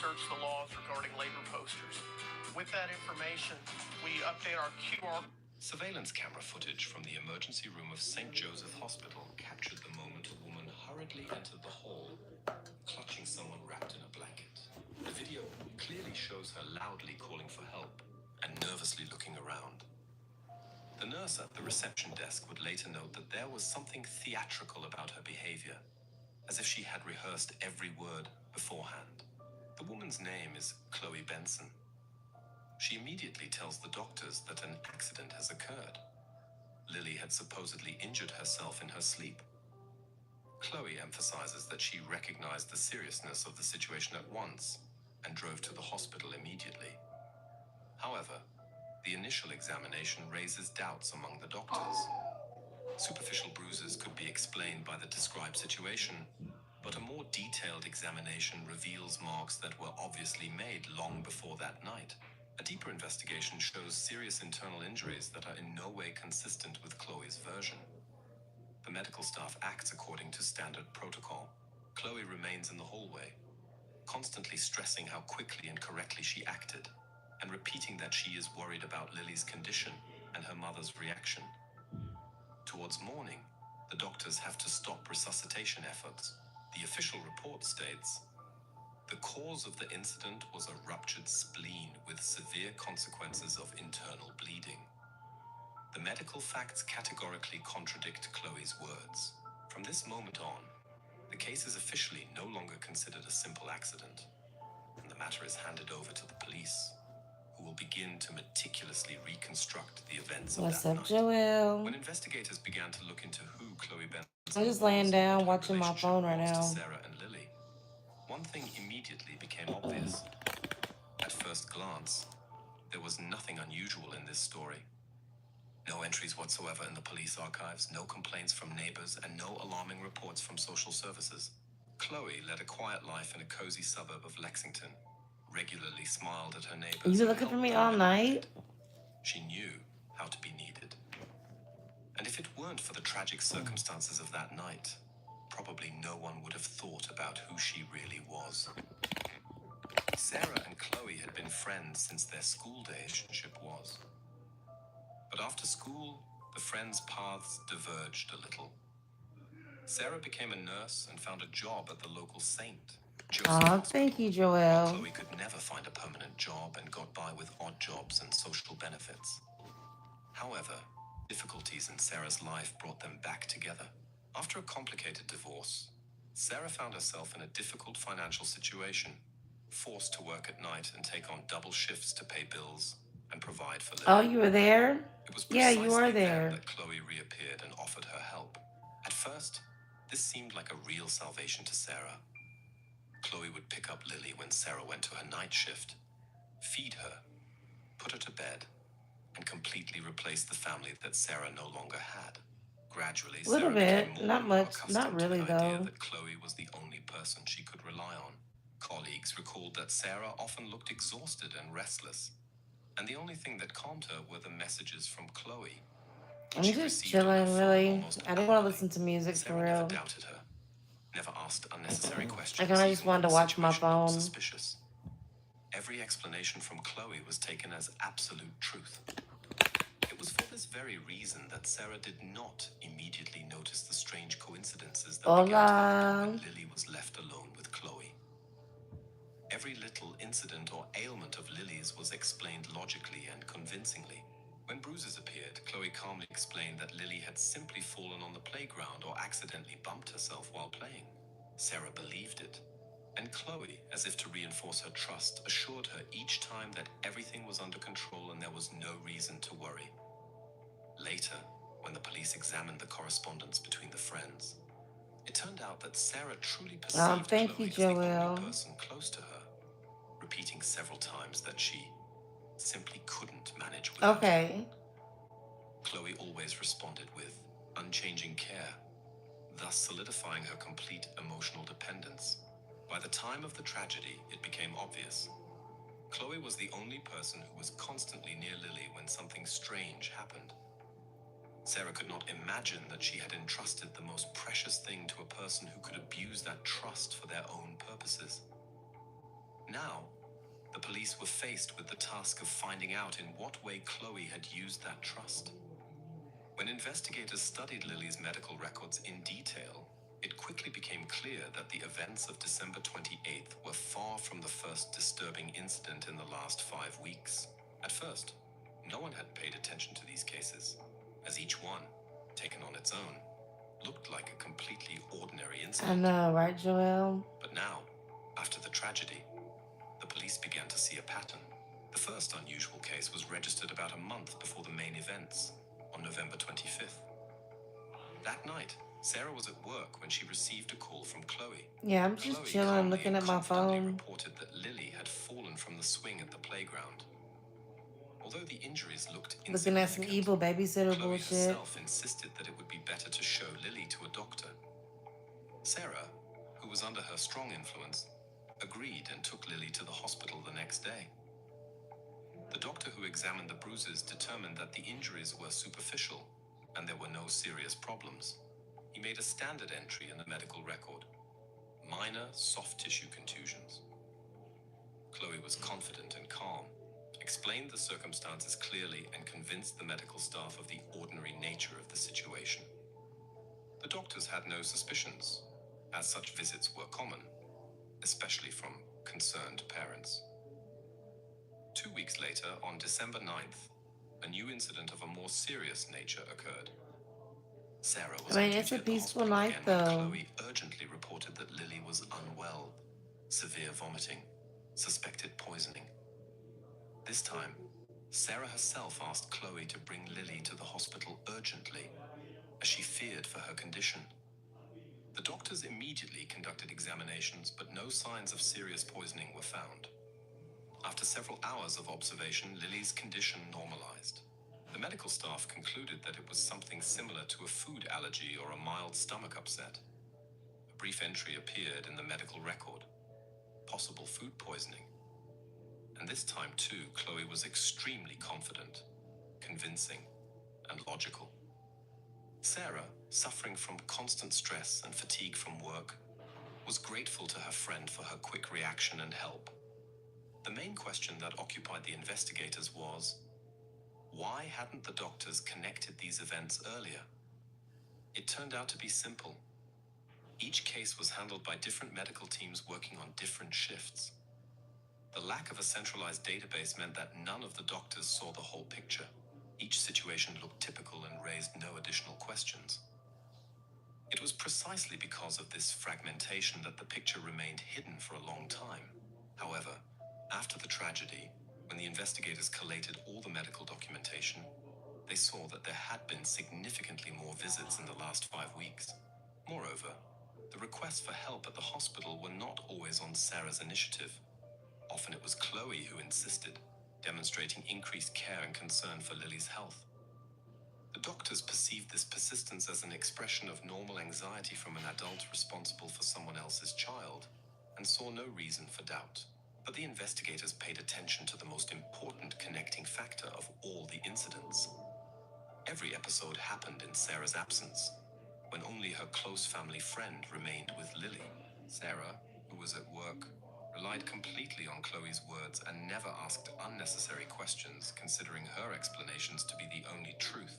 research the laws regarding labor posters. With that information, we update our QR. Surveillance camera footage from the emergency room of St. Joseph Hospital captured the moment a woman hurriedly entered the hall, clutching someone wrapped in a blanket. The video clearly shows her loudly calling for help and nervously looking around. The nurse at the reception desk would later note that there was something theatrical about her behavior, as if she had rehearsed every word beforehand. The woman's name is Chloe Benson. She immediately tells the doctors that an accident has occurred. Lily had supposedly injured herself in her sleep. Chloe emphasizes that she recognized the seriousness of the situation at once and drove to the hospital immediately. However, the initial examination raises doubts among the doctors. Superficial bruises could be explained by the described situation, but a more detailed examination reveals marks that were obviously made long before that night. A deeper investigation shows serious internal injuries that are in no way consistent with Chloe's version. The medical staff acts according to standard protocol. Chloe remains in the hallway, constantly stressing how quickly and correctly she acted, and repeating that she is worried about Lily's condition and her mother's reaction. Towards morning, the doctors have to stop resuscitation efforts. The official report states, "The cause of the incident was a ruptured spleen with severe consequences of internal bleeding." The medical facts categorically contradict Chloe's words. From this moment on, the case is officially no longer considered a simple accident, and the matter is handed over to the police, who will begin to meticulously reconstruct the events of What's that up, night. Joelle? When investigators began to look into who Chloe Benson I'm just was laying and down what her watching my phone right relationship was now. to Sarah and Lily, one thing immediately became obvious. At first glance, there was nothing unusual in this story. No entries whatsoever in the police archives, no complaints from neighbors, and no alarming reports from social services. Chloe led a quiet life in a cozy suburb of Lexington, regularly smiled at her neighbors. You been looking for me all night? She knew how to be needed. And if it weren't for the tragic circumstances of that night, probably no one would have thought about who she really was. Sarah and Chloe had been friends since their school day. Relationship was. But after school, the friends' paths diverged a little. Sarah became a nurse and found a job at the local St. Joseph Hospital. Thank you, Joelle. Chloe could never find a permanent job and got by with odd jobs and social benefits. However, difficulties in Sarah's life brought them back together. After a complicated divorce, Sarah found herself in a difficult financial situation, forced to work at night and take on double shifts to pay bills and provide for Lily. Oh, you were there? It was Yeah, precisely you were there. then that Chloe reappeared and offered her help. At first, this seemed like a real salvation to Sarah. Chloe would pick up Lily when Sarah went to her night shift, feed her, put her to bed, and completely replace the family that Sarah no longer had. Gradually, Little Sarah bit, became more not and more much, accustomed not really to the idea though. that Chloe was the only person she could rely on. Colleagues recalled that Sarah often looked exhausted and restless, and the only thing that calmed her were the messages from Chloe. I'm just chilling, really. I didn't want to listen to music for Sarah never real. doubted her, never asked unnecessary questions. I kind of just wanted to watch my phone. Suspicious. Every explanation from Chloe was taken as absolute truth. It was for this very reason that Sarah did not immediately notice the strange coincidences that began to happen when Lily was left alone with Chloe. Every little incident or ailment of Lily's was explained logically and convincingly. When bruises appeared, Chloe calmly explained that Lily had simply fallen on the playground or accidentally bumped herself while playing. Sarah believed it, and Chloe, as if to reinforce her trust, assured her each time that everything was under control and there was no reason to worry. Later, when the police examined the correspondence between the friends, it turned out that Sarah truly perceived Chloe as the only person close to her, repeating several times that she simply couldn't manage without her. Chloe always responded with unchanging care, thus solidifying her complete emotional dependence. By the time of the tragedy, it became obvious. Chloe was the only person who was constantly near Lily when something strange happened. Sarah could not imagine that she had entrusted the most precious thing to a person who could abuse that trust for their own purposes. Now, the police were faced with the task of finding out in what way Chloe had used that trust. When investigators studied Lily's medical records in detail, it quickly became clear that the events of December 28th were far from the first disturbing incident in the last 5 weeks. At first, no one had paid attention to these cases, as each one, taken on its own, looked like a completely ordinary I incident. know, right, Joelle? But now, after the tragedy, the police began to see a pattern. The first unusual case was registered about a month before the main events, on November 25th. That night, Sarah was at work when she received a call from Chloe. Yeah, I'm just Chloe chilling, calmly looking and at my confidently phone. reported that Lily had fallen from the swing at the playground. Although the injuries looked Looking at some insignificant, evil babysitter Chloe bullshit. herself insisted that it would be better to show Lily to a doctor. Sarah, who was under her strong influence, agreed and took Lily to the hospital the next day. The doctor who examined the bruises determined that the injuries were superficial and there were no serious problems. He made a standard entry in the medical record: minor soft tissue contusions. Chloe was confident and calm, explained the circumstances clearly, and convinced the medical staff of the ordinary nature of the situation. The doctors had no suspicions, as such visits were common, especially from concerned parents. 2 weeks later, on December 9th, a new incident of a more serious nature occurred. Sarah was on it's duty a at the peaceful hospital night, again when though. Chloe urgently reported that Lily was unwell, severe vomiting, suspected poisoning. This time, Sarah herself asked Chloe to bring Lily to the hospital urgently, as she feared for her condition. The doctors immediately conducted examinations, but no signs of serious poisoning were found. After several hours of observation, Lily's condition normalized. The medical staff concluded that it was something similar to a food allergy or a mild stomach upset. A brief entry appeared in the medical record: possible food poisoning. And this time too, Chloe was extremely confident, convincing, and logical. Sarah, suffering from constant stress and fatigue from work, was grateful to her friend for her quick reaction and help. The main question that occupied the investigators was, why hadn't the doctors connected these events earlier? It turned out to be simple. Each case was handled by different medical teams working on different shifts. The lack of a centralized database meant that none of the doctors saw the whole picture. Each situation looked typical and raised no additional questions. It was precisely because of this fragmentation that the picture remained hidden for a long time. However, after the tragedy, when the investigators collated all the medical documentation, they saw that there had been significantly more visits in the last 5 weeks. Moreover, the requests for help at the hospital were not always on Sarah's initiative. Often it was Chloe who insisted, demonstrating increased care and concern for Lily's health. The doctors perceived this persistence as an expression of normal anxiety from an adult responsible for someone else's child, and saw no reason for doubt. But the investigators paid attention to the most important connecting factor of all the incidents. Every episode happened in Sarah's absence, when only her close family friend remained with Lily. Sarah, who was at work, relied completely on Chloe's words and never asked unnecessary questions, considering her explanations to be the only truth.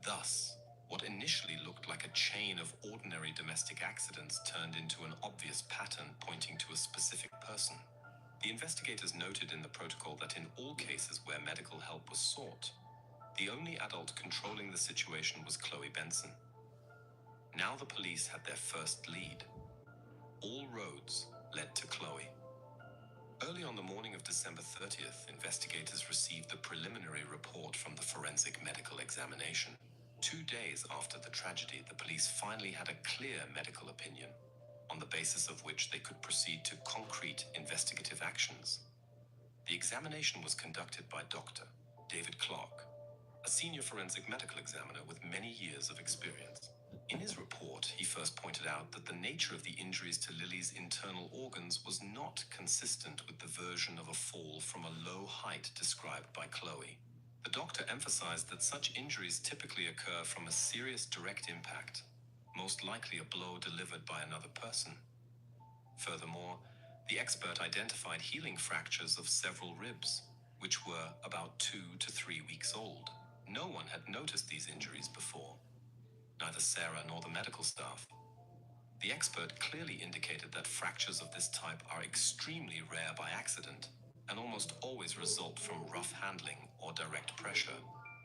Thus, what initially looked like a chain of ordinary domestic accidents turned into an obvious pattern pointing to a specific person. The investigators noted in the protocol that in all cases where medical help was sought, the only adult controlling the situation was Chloe Benson. Now the police had their first lead. All roads led to Chloe. Early on the morning of December 30th, investigators received the preliminary report from the forensic medical examination. 2 days after the tragedy, the police finally had a clear medical opinion, on the basis of which they could proceed to concrete investigative actions. The examination was conducted by Dr. David Clark, a senior forensic medical examiner with many years of experience. In his report, he first pointed out that the nature of the injuries to Lily's internal organs was not consistent with the version of a fall from a low height described by Chloe. The doctor emphasized that such injuries typically occur from a serious direct impact, most likely a blow delivered by another person. Furthermore, The expert identified healing fractures of several ribs, which were about 2 to 3 weeks old. No one had noticed these injuries before, neither Sarah nor the medical staff. The expert clearly indicated that fractures of this type are extremely rare by accident and almost always result from rough handling or direct pressure.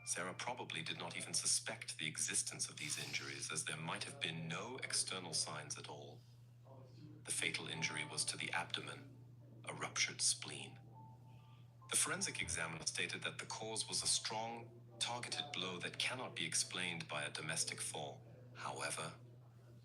Sarah probably did not even suspect the existence of these injuries, as there might have been no external signs at all. The fatal injury was to the abdomen, a ruptured spleen. The forensic examiner stated that the cause was a strong, targeted blow that cannot be explained by a domestic fall. However,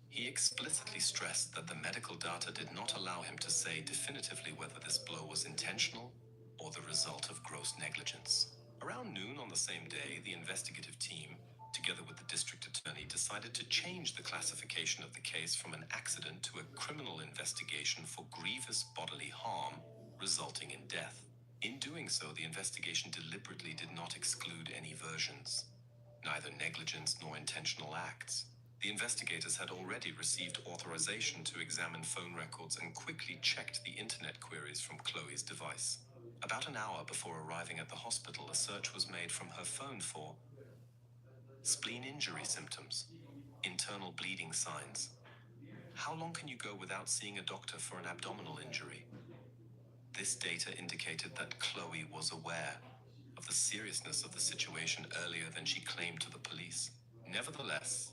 he explicitly stressed that the medical data did not allow him to say definitively whether this blow was intentional or the result of gross negligence. Around noon on the same day, the investigative team, together with the district attorney, decided to change the classification of the case from an accident to a criminal investigation for grievous bodily harm resulting in death. In doing so, the investigation deliberately did not exclude any versions, neither negligence nor intentional acts. The investigators had already received authorization to examine phone records and quickly checked the internet queries from Chloe's device. About an hour before arriving at the hospital, a search was made from her phone for spleen injury symptoms, internal bleeding signs. How long can you go without seeing a doctor for an abdominal injury? This data indicated that Chloe was aware of the seriousness of the situation earlier than she claimed to the police. Nevertheless,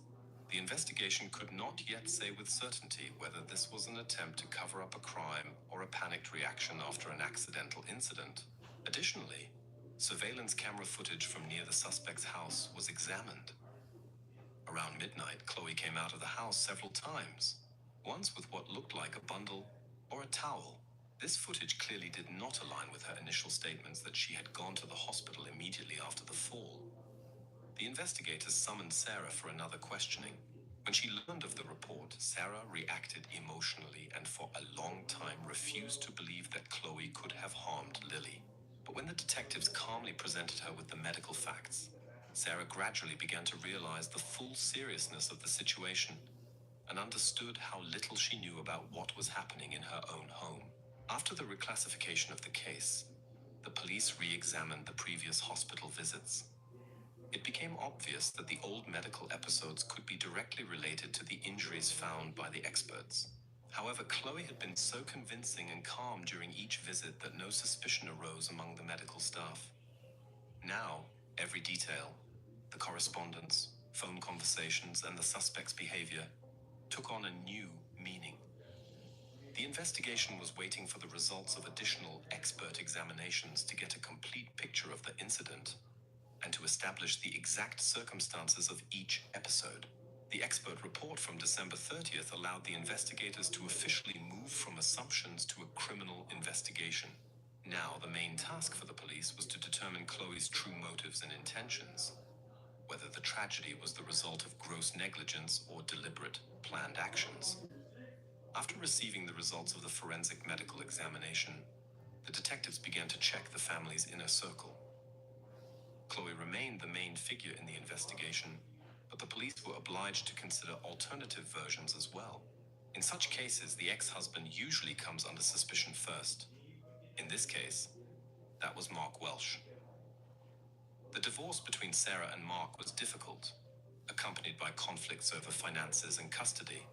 the investigation could not yet say with certainty whether this was an attempt to cover up a crime or a panicked reaction after an accidental incident. Additionally, surveillance camera footage from near the suspect's house was examined. Around midnight, Chloe came out of the house several times, once with what looked like a bundle or a towel. This footage clearly did not align with her initial statements that she had gone to the hospital immediately after the fall. The investigators summoned Sarah for another questioning. When she learned of the report, Sarah reacted emotionally and for a long time refused to believe that Chloe could have harmed Lily. But when the detectives calmly presented her with the medical facts, Sarah gradually began to realize the full seriousness of the situation and understood how little she knew about what was happening in her own home. After the reclassification of the case, the police re-examined the previous hospital visits. It became obvious that the old medical episodes could be directly related to the injuries found by the experts. However, Chloe had been so convincing and calm during each visit that no suspicion arose among the medical staff. Now, every detail, the correspondence, phone conversations, and the suspect's behavior took on a new meaning. The investigation was waiting for the results of additional expert examinations to get a complete picture of the incident and to establish the exact circumstances of each episode. The expert report from December 30th allowed the investigators to officially move from assumptions to a criminal investigation. Now, the main task for the police was to determine Chloe's true motives and intentions, whether the tragedy was the result of gross negligence or deliberate, planned actions. After receiving the results of the forensic medical examination, the detectives began to check the family's inner circle. Chloe remained the main figure in the investigation, but the police were obliged to consider alternative versions as well. In such cases, the ex-husband usually comes under suspicion first. In this case, that was Mark Welsh. The divorce between Sarah and Mark was difficult, accompanied by conflicts over finances and custody.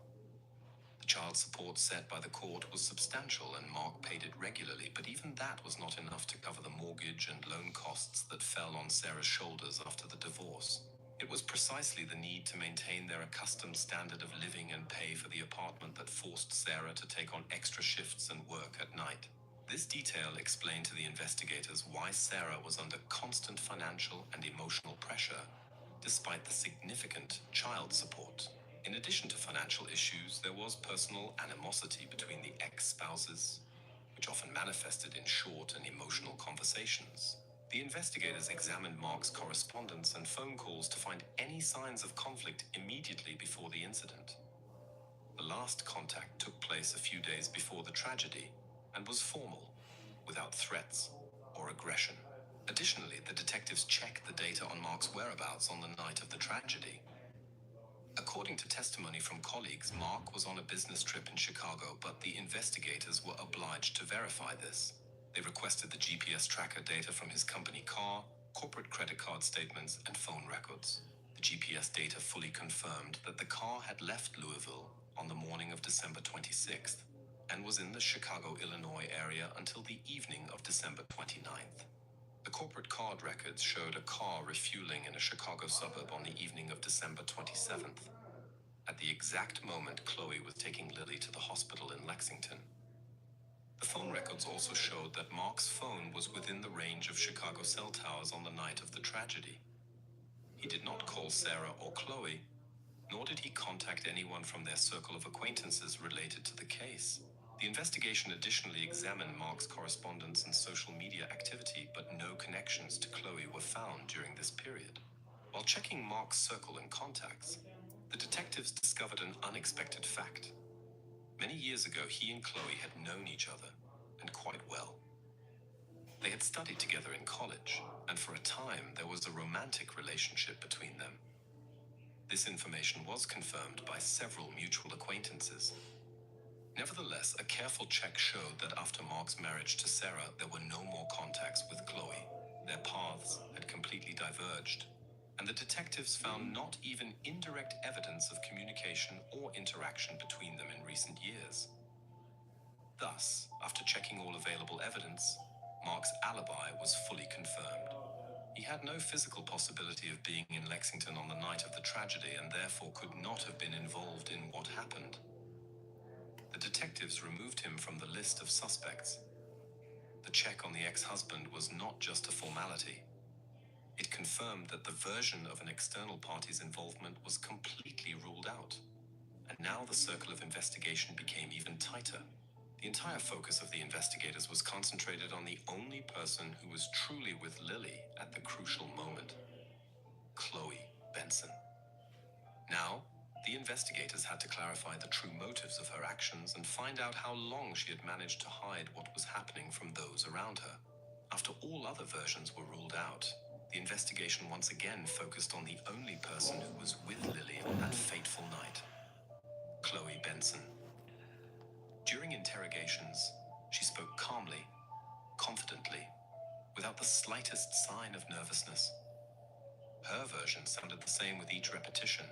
The child support set by the court was substantial and Mark paid it regularly, but even that was not enough to cover the mortgage and loan costs that fell on Sarah's shoulders after the divorce. It was precisely the need to maintain their accustomed standard of living and pay for the apartment that forced Sarah to take on extra shifts and work at night. This detail explained to the investigators why Sarah was under constant financial and emotional pressure, despite the significant child support. In addition to financial issues, there was personal animosity between the ex-spouses, which often manifested in short and emotional conversations. The investigators examined Mark's correspondence and phone calls to find any signs of conflict immediately before the incident. The last contact took place a few days before the tragedy and was formal, without threats or aggression. Additionally, the detectives checked the data on Mark's whereabouts on the night of the tragedy. According According to testimony from colleagues, Mark was on a business trip in Chicago, but the investigators were obliged to verify this. They requested the GPS tracker data from his company car, corporate credit card statements, and phone records. The GPS data fully confirmed that the car had left Louisville on the morning of December 26th and was in the Chicago, Illinois area until the evening of December 29th. The corporate card records showed a car refueling in a Chicago suburb on the evening of December 27th, at the exact moment Chloe was taking Lily to the hospital in Lexington. The phone records also showed that Mark's phone was within the range of Chicago cell towers on the night of the tragedy. He did not call Sarah or Chloe, nor did he contact anyone from their circle of acquaintances related to the case. The investigation additionally examined Mark's correspondence and social media activity, but no connections to Chloe were found during this period. While checking Mark's circle and contacts, the detectives discovered an unexpected fact. Many years ago, he and Chloe had known each other, and quite well. They had studied together in college, and for a time there was a romantic relationship between them. This information was confirmed by several mutual acquaintances. Nevertheless, a careful check showed that after Mark's marriage to Sarah, there were no more contacts with Chloe. Their paths had completely diverged, and the detectives found not even indirect evidence of communication or interaction between them in recent years. Thus, after checking all available evidence, Mark's alibi was fully confirmed. He had no physical possibility of being in Lexington on the night of the tragedy and therefore could not have been involved in what happened. The detectives removed him from the list of suspects. The check on the ex-husband was not just a formality. It confirmed that the version of an external party's involvement was completely ruled out. And now the circle of investigation became even tighter. The entire focus of the investigators was concentrated on the only person who was truly with Lily at the crucial moment: Chloe Benson. Now, the investigators had to clarify the true motives of her actions and find out how long she had managed to hide what was happening from those around her. After all other versions were ruled out, the investigation once again focused on the only person who was with Lily on that fateful night: Chloe Benson. During interrogations, she spoke calmly, confidently, without the slightest sign of nervousness. Her version sounded the same with each repetition.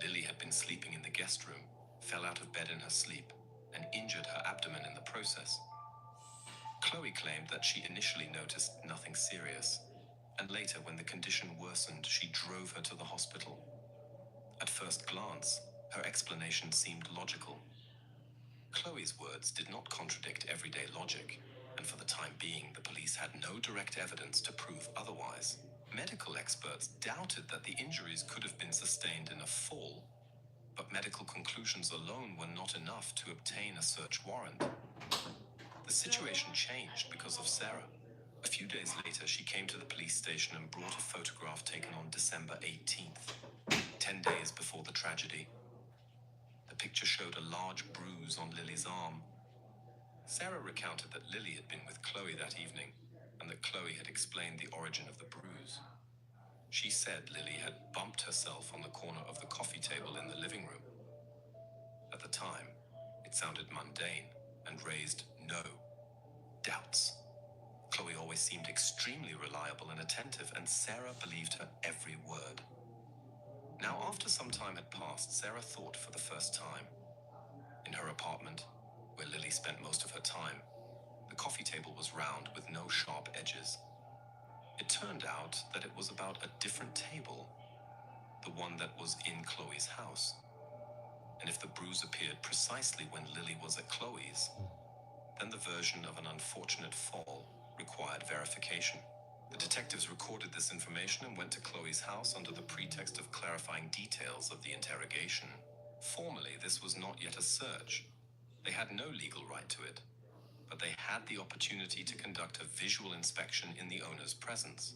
Lily had been sleeping in the guest room, fell out of bed in her sleep, and injured her abdomen in the process. Chloe claimed that she initially noticed nothing serious, and later, when the condition worsened, she drove her to the hospital. At first glance, her explanation seemed logical. Chloe's words did not contradict everyday logic, and for the time being, the police had no direct evidence to prove otherwise. Medical experts doubted that the injuries could have been sustained in a fall, but medical conclusions alone were not enough to obtain a search warrant. The situation changed because of Sarah. A few days later, she came to the police station and brought a photograph taken on December 18th, 10 days before the tragedy. The picture showed a large bruise on Lily's arm. Sarah recounted that Lily had been with Chloe that evening, and that Chloe had explained the origin of the bruise. She said Lily had bumped herself on the corner of the coffee table in the living room. At the time, it sounded mundane and raised no doubts. Chloe always seemed extremely reliable and attentive, and Sarah believed her every word. Now, after some time had passed, Sarah thought for the first time. In her apartment, where Lily spent most of her time, the coffee table was round with no sharp edges. It turned out that it was about a different table, the one that was in Chloe's house. And if the bruise appeared precisely when Lily was at Chloe's, then the version of an unfortunate fall required verification. The detectives recorded this information and went to Chloe's house under the pretext of clarifying details of the interrogation. Formally, this was not yet a search. They had no legal right to it, but they had the opportunity to conduct a visual inspection in the owner's presence.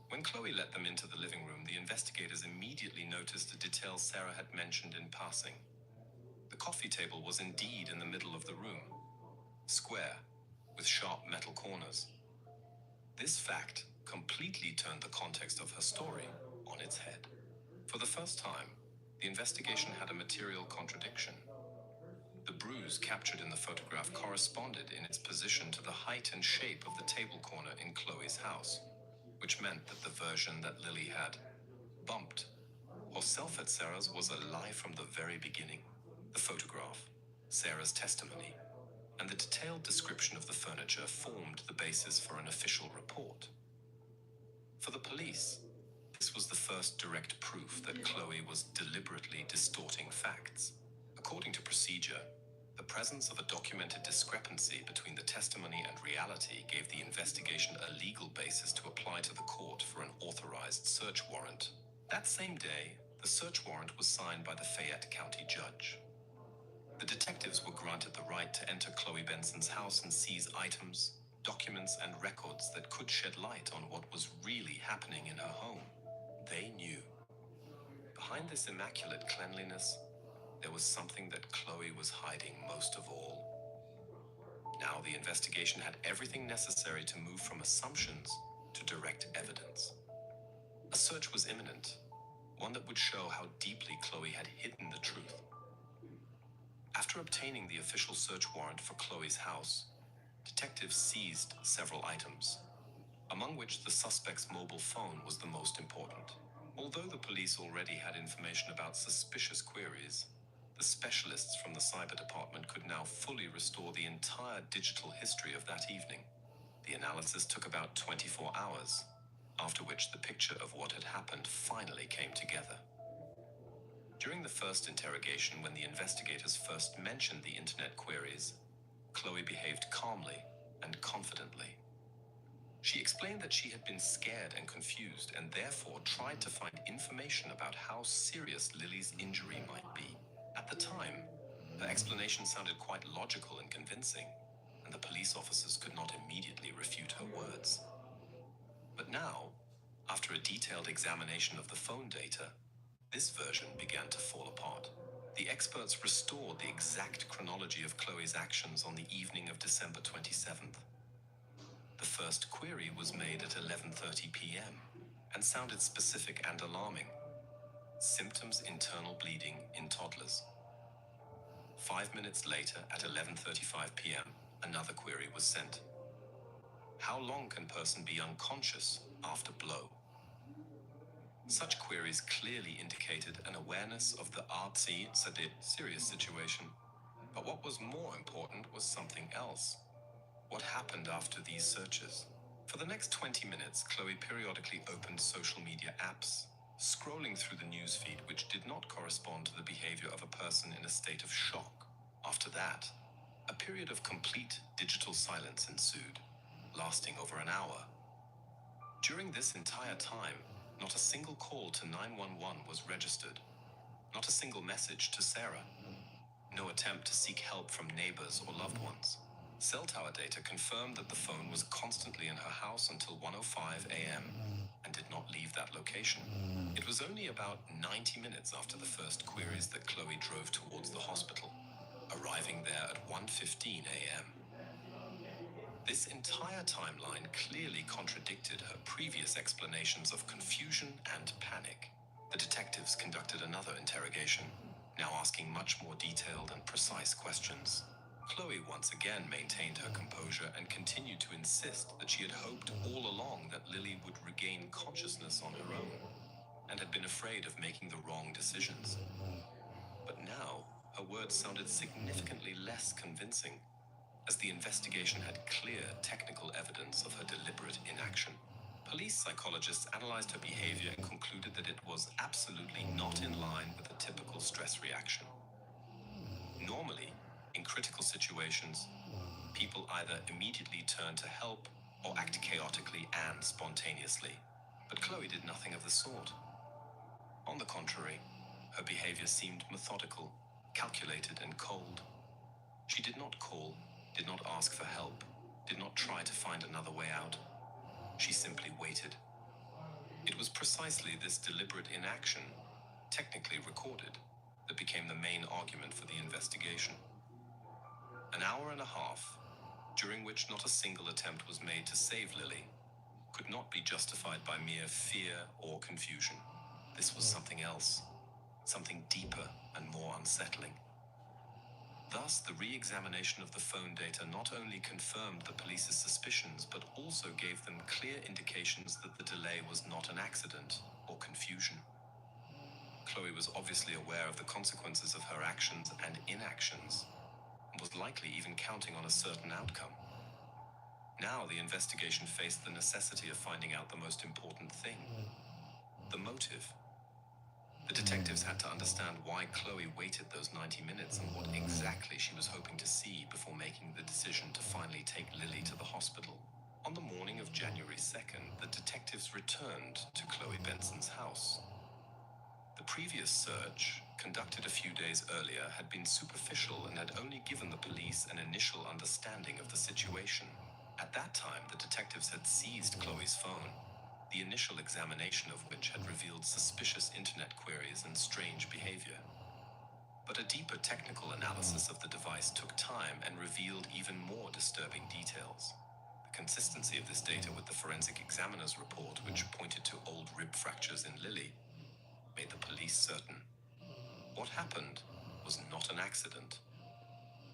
When Chloe let them into the living room, the investigators immediately noticed a detail Sarah had mentioned in passing. The coffee table was indeed in the middle of the room, square, with sharp metal corners. This fact completely turned the context of her story on its head. For the first time, the investigation had a material contradiction. The bruise captured in the photograph corresponded in its position to the height and shape of the table corner in Chloe's house, which meant that the version that Lily had bumped herself at Sarah's was a lie from the very beginning. The photograph, Sarah's testimony, and the detailed description of the furniture formed the basis for an official report. For the police, this was the first direct proof that Chloe was deliberately distorting facts. According to procedure, the presence of a documented discrepancy between the testimony and reality gave the investigation a legal basis to apply to the court for an authorized search warrant. That same day, the search warrant was signed by the Fayette County judge. The detectives were granted the right to enter Chloe Benson's house and seize items, documents, and records that could shed light on what was really happening in her home. They knew. Behind this immaculate cleanliness, there was something that Chloe was hiding most of all. Now the investigation had everything necessary to move from assumptions to direct evidence. A search was imminent, one that would show how deeply Chloe had hidden the truth. After obtaining the official search warrant for Chloe's house, detectives seized several items, among which the suspect's mobile phone was the most important. Although the police already had information about suspicious queries, the specialists from the cyber department could now fully restore the entire digital history of that evening. The analysis took about 24 hours, after which the picture of what had happened finally came together. During the first interrogation, when the investigators first mentioned the internet queries, Chloe behaved calmly and confidently. She explained that she had been scared and confused and therefore tried to find information about how serious Lily's injury might be. At the time, her explanation sounded quite logical and convincing, and the police officers could not immediately refute her words. But now, after a detailed examination of the phone data, this version began to fall apart. The experts restored the exact chronology of Chloe's actions on the evening of December 27th. The first query was made at 11:30 p.m. and sounded specific and alarming. Symptoms: internal bleeding in toddlers. 5 minutes later, at 11:35 p.m., another query was sent. How long can person be unconscious after blow? Such queries clearly indicated an awareness of the artsy, serious situation. But what was more important was something else. What happened after these searches? For the next 20 minutes, Chloe periodically opened social media apps, scrolling through the newsfeed, which did not correspond to the behavior of a person in a state of shock. After that, a period of complete digital silence ensued, lasting over an hour. During this entire time, not a single call to 911 was registered, not a single message to Sarah, no attempt to seek help from neighbors or loved ones. Cell tower data confirmed that the phone was constantly in her house until 1:05 a.m. and did not leave that location. It was only about 90 minutes after the first queries that Chloe drove towards the hospital, arriving there at 1:15 a.m. This entire timeline clearly contradicted her previous explanations of confusion and panic. The detectives conducted another interrogation, now asking much more detailed and precise questions. Chloe once again maintained her composure and continued to insist that she had hoped all along that Lily would regain consciousness on her own, and had been afraid of making the wrong decisions. But now, her words sounded significantly less convincing, as the investigation had clear technical evidence of her deliberate inaction. Police psychologists analyzed her behavior and concluded that it was absolutely not in line with a typical stress reaction. Normally, in critical situations, people either immediately turn to help or act chaotically and spontaneously. But Chloe did nothing of the sort. On the contrary, her behavior seemed methodical, calculated, and cold. She did not call, did not ask for help, did not try to find another way out. She simply waited. It was precisely this deliberate inaction, technically recorded, that became the main argument for the investigation. An hour and a half, during which not a single attempt was made to save Lily, could not be justified by mere fear or confusion. This was something else. something deeper and more unsettling. Thus, the re-examination of the phone data not only confirmed the police's suspicions, but also gave them clear indications that the delay was not an accident or confusion. Chloe was obviously aware of the consequences of her actions and inactions, and was likely even counting on a certain outcome. Now the investigation faced the necessity of finding out the most important thing: the motive. The detectives had to understand why Chloe waited those 90 minutes and what exactly she was hoping to see before making the decision to finally take Lily to the hospital. On the morning of January 2nd, the detectives returned to Chloe Benson's house. The previous search, conducted a few days earlier, had been superficial and had only given the police an initial understanding of the situation. At that time, the detectives had seized Chloe's phone, the initial examination of which had revealed suspicious internet queries and strange behavior. But a deeper technical analysis of the device took time and revealed even more disturbing details. The consistency of this data with the forensic examiner's report, which pointed to old rib fractures in Lily, made the police certain. What happened was not an accident.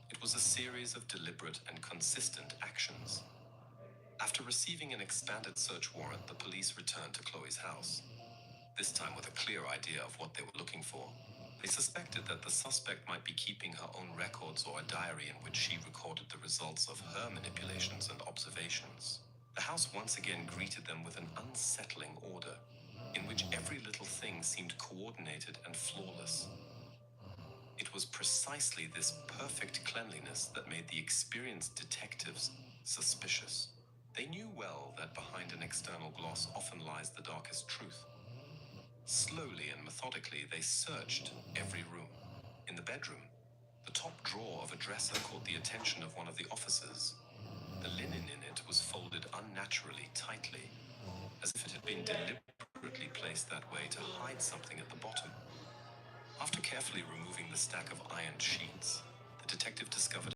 It was a series of deliberate and consistent actions. After receiving an expanded search warrant, the police returned to Chloe's house, this time with a clear idea of what they were looking for. They suspected that the suspect might be keeping her own records or a diary in which she recorded the results of her manipulations and observations. The house once again greeted them with an unsettling order, in which every little thing seemed coordinated and flawless. It was precisely this perfect cleanliness that made the experienced detectives suspicious. They knew well that behind an external gloss often lies the darkest truth. Slowly and methodically, they searched every room. In the bedroom, the top drawer of a dresser caught the attention of one of the officers. The linen in it was folded unnaturally tightly, as if it had been deliberately placed that way to hide something at the bottom. After carefully removing the stack of ironed sheets, the detective discovered